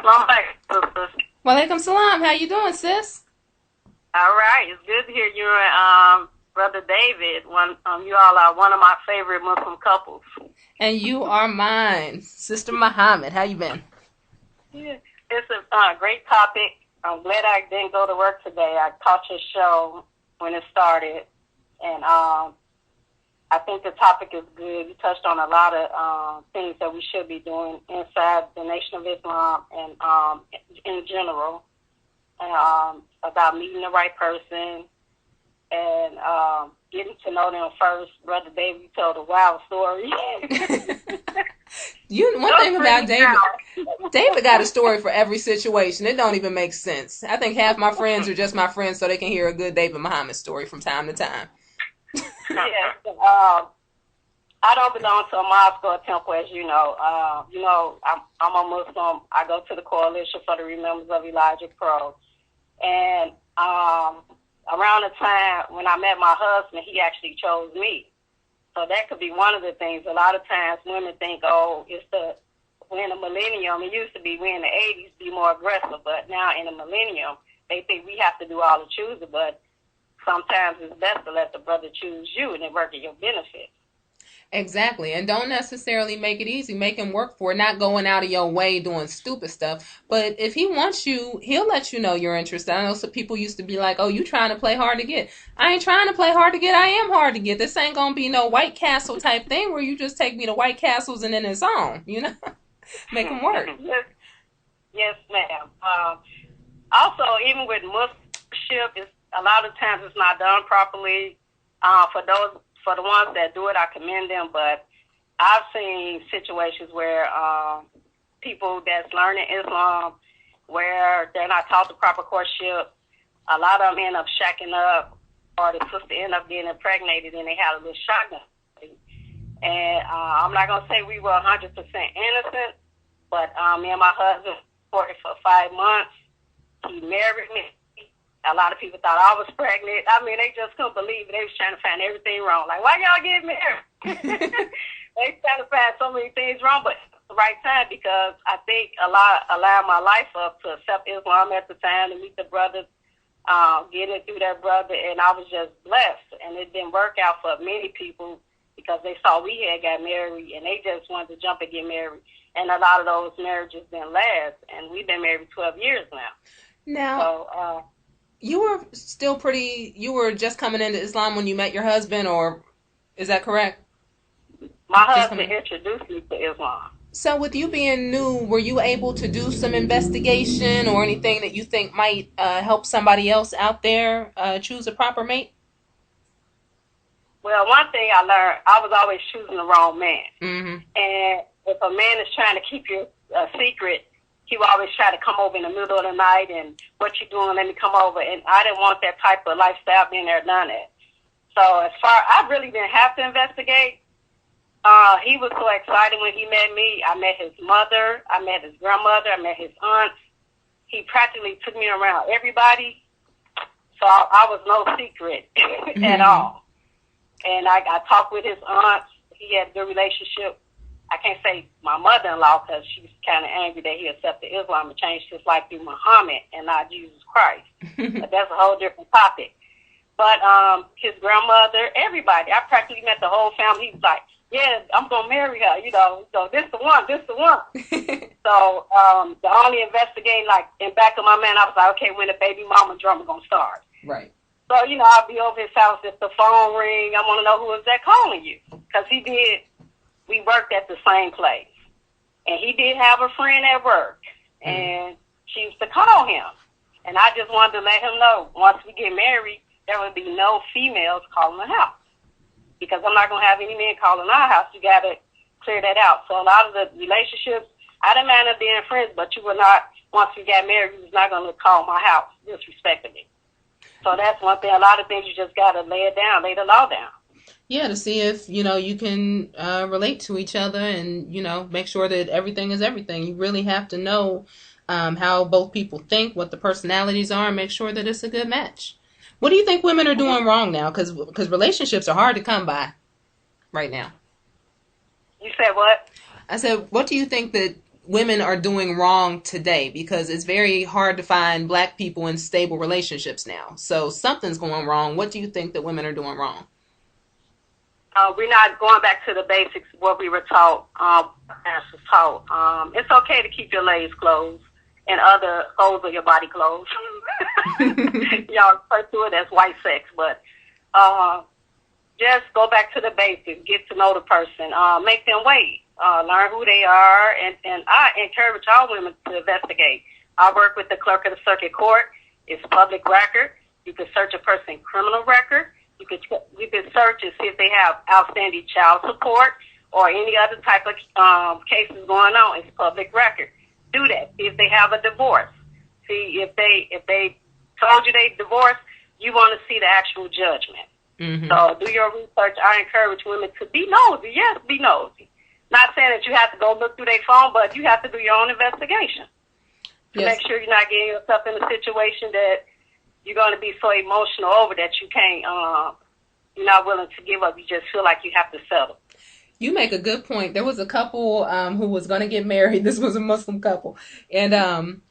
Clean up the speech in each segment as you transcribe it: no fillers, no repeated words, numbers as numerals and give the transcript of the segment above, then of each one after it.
Long back, sisters. Walaikum salam. How you doing, sis? All right, it's good to hear you and Brother David. You all are one of my favorite Muslim couples. And you are mine, Sister Muhammad. How you been? Yeah, it's a great topic. I'm glad I didn't go to work today. I caught your show when it started, and I think the topic is good. You touched on a lot of things that we should be doing inside the Nation of Islam and in general, and about meeting the right person and getting to know them first. Brother David, you told a wild story. One thing about David got a story for every situation. It don't even make sense. I think half my friends are just my friends so they can hear a good David Muhammad story from time to time. Yes, I don't belong to a mosque or a temple, as you know. I'm a Muslim. I go to the Coalition for the Remembrance of Elijah Crow. And around the time when I met my husband, he actually chose me. So that could be one of the things. A lot of times women think, we're in the millennium. It used to be we in the 80s, be more aggressive. But now in the millennium, they think we have to do all the choosing. But sometimes it's best to let the brother choose you and it work in your benefit. Exactly. And don't necessarily make it easy. Make him work for it, not going out of your way doing stupid stuff. But if he wants you, he'll let you know you're interested. I know some people used to be like, oh, you trying to play hard to get. I ain't trying to play hard to get. I am hard to get. This ain't going to be no White Castle type thing where you just take me to White Castles and then it's on, Make him work. Yes, ma'am. Also, even with Muslimship, a lot of times it's not done properly. For the ones that do it, I commend them. But I've seen situations where people that's learning Islam, where they're not taught the proper courtship, a lot of them end up shacking up, or the sister end up getting impregnated, and they had a little shotgun. And I'm not going to say we were 100% innocent, but me and my husband courted for 5 months. He married me. A lot of people thought I was pregnant. I mean, they just couldn't believe it. They was trying to find everything wrong. Like, why y'all getting married? They trying to find so many things wrong, but it's the right time because I think allowed my life up to accept Islam at the time, to meet the brothers, getting it through that brother, and I was just blessed. And it didn't work out for many people because they saw we had got married, and they just wanted to jump and get married. And a lot of those marriages didn't last, and we've been married 12 years now. Now, you were just coming into Islam when you met your husband, or is that correct? My husband introduced me to Islam. So with you being new, were you able to do some investigation or anything that you think might help somebody else out there choose a proper mate? Well, one thing I learned, I was always choosing the wrong man. Mm-hmm. And if a man is trying to keep your secret, he would always try to come over in the middle of the night and what you doing, let me come over. And I didn't want that type of lifestyle being there, done that. So I really didn't have to investigate. He was so excited when he met me. I met his mother. I met his grandmother. I met his aunts. He practically took me around everybody. So I was no secret at all. And I talked with his aunts. He had a good relationship. I can't say my mother-in-law because she's kind of angry that he accepted Islam and changed his life through Muhammad and not Jesus Christ. But that's a whole different topic. But his grandmother, everybody, I practically met the whole family. He was like, yeah, I'm going to marry her, so this the one. So the only investigating, like, in back of my mind, I was like, okay, when the baby mama drama going to start? Right. So, I'll be over his house if the phone ring. I want to know who is that calling you. Because we worked at the same place. And he did have a friend at work. And she used to call him. And I just wanted to let him know, once we get married, there will be no females calling the house. Because I'm not going to have any men calling our house. You got to clear that out. So a lot of the relationships, I didn't mind us being friends, but you were not, once we got married, you was not going to call my house disrespectfully. So that's one thing. A lot of things you just got to lay the law down. Yeah, to see if, you can relate to each other and, make sure that everything is everything. You really have to know how both people think, what the personalities are, and make sure that it's a good match. What do you think women are doing wrong now? Because relationships are hard to come by right now. You said what? I said, what do you think that women are doing wrong today? Because it's very hard to find black people in stable relationships now. So something's going wrong. What do you think that women are doing wrong? We're not going back to the basics, what we were taught, parents was taught. It's okay to keep your legs closed and other holes of your body closed. Y'all refer to it as white sex, but just go back to the basics, get to know the person, make them wait, learn who they are, and I encourage all women to investigate. I work with the clerk of the circuit court. It's public record. You can search a person's criminal record. You can search and see if they have outstanding child support or any other type of cases going on. It's public record. Do that. See if they have a divorce. See if they told you they divorced, you want to see the actual judgment. Mm-hmm. So do your research. I encourage women to be nosy. Yes, be nosy. Not saying that you have to go look through their phone, but you have to do your own investigation to make sure you're not getting yourself in a situation that you're going to be so emotional over that you can't, you're not willing to give up. You just feel like you have to settle. You make a good point. There was a couple who was going to get married. This was a Muslim couple. And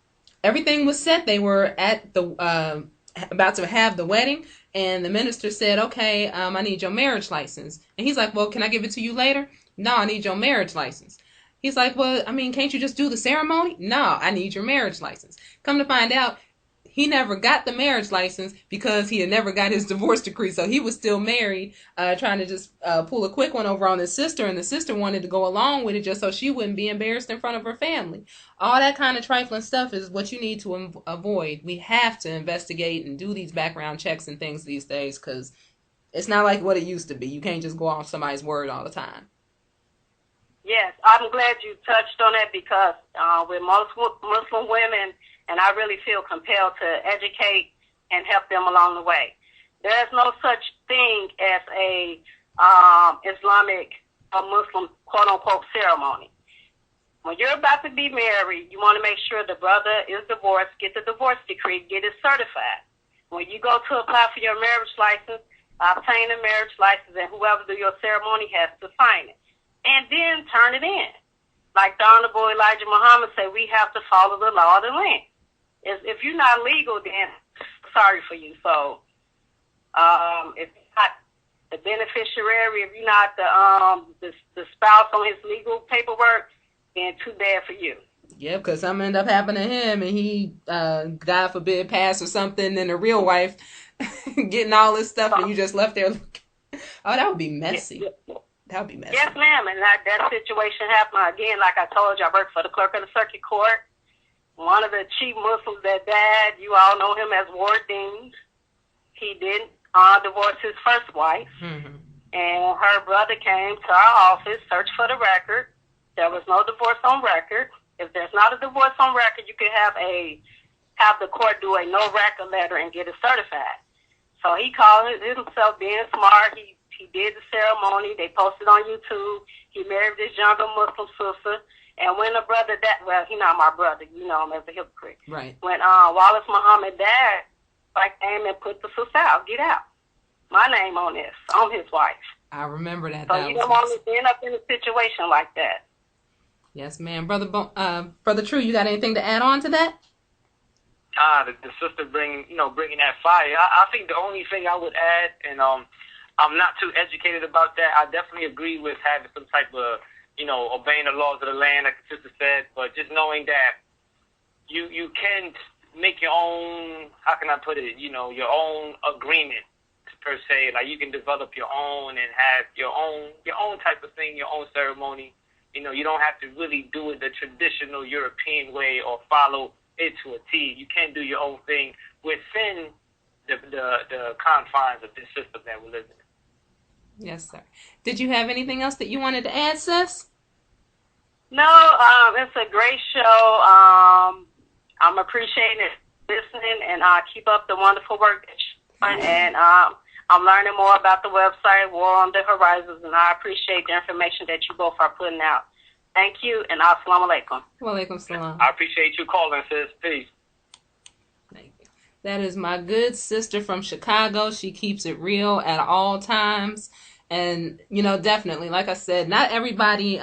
everything was set. They were at the about to have the wedding. And the minister said, okay, I need your marriage license. And he's like, well, can I give it to you later? No, I need your marriage license. He's like, well, I mean, can't you just do the ceremony? No, I need your marriage license. Come to find out, he never got the marriage license because he had never got his divorce decree. So he was still married, trying to just pull a quick one over on his sister. And the sister wanted to go along with it just so she wouldn't be embarrassed in front of her family. All that kind of trifling stuff is what you need to avoid. We have to investigate and do these background checks and things these days because it's not like what it used to be. You can't just go off somebody's word all the time. Yes, I'm glad you touched on that because with most Muslim women, and I really feel compelled to educate and help them along the way. There's no such thing as a Islamic or Muslim quote-unquote ceremony. When you're about to be married, you want to make sure the brother is divorced, get the divorce decree, get it certified. When you go to apply for your marriage license, obtain a marriage license, and whoever do your ceremony has to sign it. And then turn it in. Like the Honorable Elijah Muhammad said, we have to follow the law of the land. If you're not legal, then sorry for you. So if you're not the beneficiary, if you're not the spouse on his legal paperwork, then too bad for you. Yeah, because something ended up happening to him, and he, God forbid, passed or something, and the real wife getting all this stuff, and you just left there looking. Oh, that would be messy. That would be messy. Yes, ma'am, and that situation happened. Again, like I told you, I worked for the clerk of the circuit court. One of the chief Muslims that died, you all know him as Ward Dean. He didn't divorce his first wife. Mm-hmm. And her brother came to our office, searched for the record. There was no divorce on record. If there's not a divorce on record, you can have the court do a no record letter and get it certified. So he called himself being smart. He did the ceremony. They posted on YouTube. He married this younger Muslim sister. And when the brother died, well, he's not my brother. You know him as a hypocrite. Right. When Wallace Muhammad died, I came and put the sister out. Get out. My name on this. I'm his wife. I remember that. So you don't want to end up in a situation like that. Yes, ma'am. Brother True, you got anything to add on to that? The sister bringing that fire. I think the only thing I would add, and I'm not too educated about that. I definitely agree with having some type of, obeying the laws of the land, like the sister said, but just knowing that you can make your own, how can I put it, your own agreement, per se. Like you can develop your own and have your own type of thing, your own ceremony. You don't have to really do it the traditional European way or follow it to a T. You can do your own thing within the confines of this system that we're living in. Yes, sir. Did you have anything else that you wanted to add, sis? No, it's a great show. I'm appreciating it, listening, and keep up the wonderful work that you're doing. And I'm learning more about the website, War on the Horizons, and I appreciate the information that you both are putting out. Thank you, and assalamu alaikum. Wa alaikum salam. I appreciate you calling, sis. Peace. Thank you. That is my good sister from Chicago. She keeps it real at all times. And, definitely, like I said, not everybody,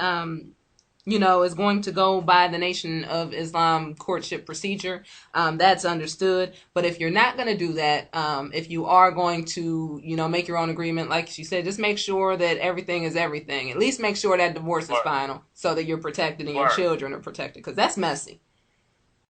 is going to go by the Nation of Islam courtship procedure, that's understood. But if you're not going to do that, if you are going to, make your own agreement, like she said, just make sure that everything is everything. At least make sure that divorce is final so that you're protected and your children are protected, because that's messy.